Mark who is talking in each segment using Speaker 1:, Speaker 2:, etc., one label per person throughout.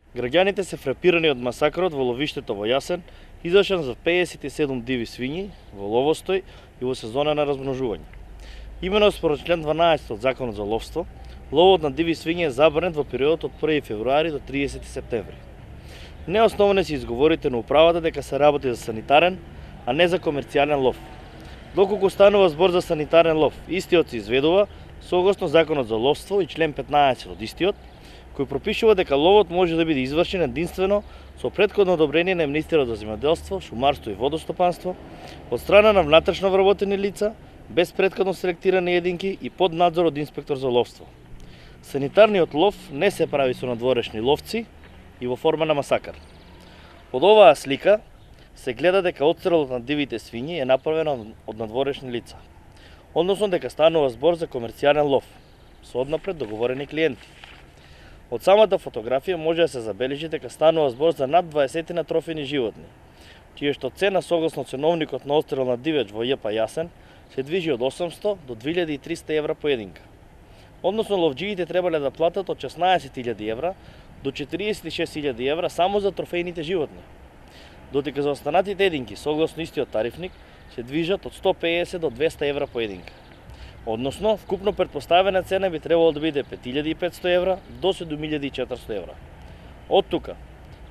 Speaker 1: Граѓаните се фрапирани од масакрот во ловиштето во Јасен, извршен за 57 диви свињи во ловостој и во сезона на размножување. Имено според член 12 од Законот за ловство, ловот на диви свињи е забранет во периодот од 1 февруари до 30 септември. Неосновани се изговорите на управата дека се работи за санитарен, а не за комерцијален лов. Доколку станува збор за санитарен лов, истиот се изведува согласно Законот за ловство и член 15 од истиот, кој пропишува дека ловот може да биде извршен единствено со претходно одобрение на министерот за земјоделство, шумарство и водостопанство, од страна на внатрешно вработени лица, без претходно селектирани единки и под надзор од инспектор за ловство. Санитарниот лов не се прави со надворешни ловци и во форма на масакар. Од оваа слика се гледа дека отстрелот на дивите свињи е направен од надворешни лица, односно дека станува збор за комерцијален лов, со однапред договорени клиенти. Од самата фотографија може да се забележи дека станува збор за над 20 на трофени животни, чија што цена согласно ценовникот на отстрел на дивеч во ЈП Јасен се движи од 800 до 2300 евра по единка. Односно ловџиите требале да платат од 16.000 евра до 46.000 евра само за трофејните животни, додека за останатите единки, согласно истиот тарифник, се движат од 150 до 200 евра по единка. Односно, вкупно претпоставена цена би требало да биде 5500 евра до 7400 евра. Од тука,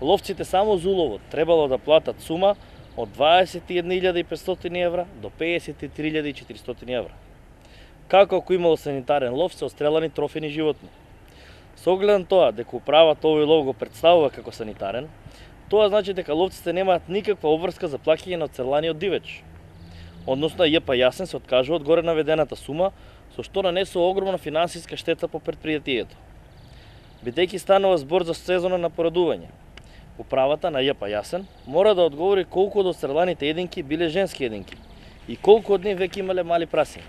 Speaker 1: ловците само за уловот требало да платат сума од 21.500 евра до 53.400 евра. Како ако имало санитарен лов се отстрелани трофени животни. Со оглед на тоа дека управата овој лов го представува како санитарен, тоа значи дека ловците немаат никаква обврска за плаќање на отстреланиот дивеч. Односно, ЈП Јасен се откажува од горе наведената сума, со што нанесува огромна финансиска штета по предпријатието. Бидејќи станува збор за сезона на порадување, управата на ЈП Јасен мора да одговори колку од отстреланите единки биле женски единки и колку од нив веќе имале мали прасиња.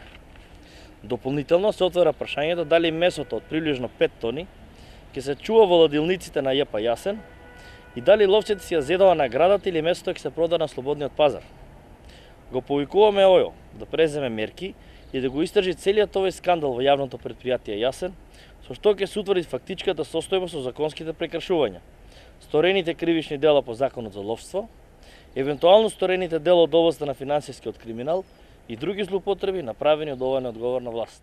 Speaker 1: Дополнително се отвара прашањето дали месото од приближно 5 тони ќе се чува во ладилниците на ЈП Јасен и дали ловците си ја зедува наградата или месото ќе се прода на слободниот пазар. Го повикуваме ОЈО да преземе мерки и да го истражи целиот овој скандал во јавното предпријатие Јасен, со што ќе се утврди фактичката состојба со законските прекршувања, сторените кривични дела по Законот за ловство, евентуално сторените дела од областа на финансискиот криминал и други злоупотреби направени од оваа неодговорна власт.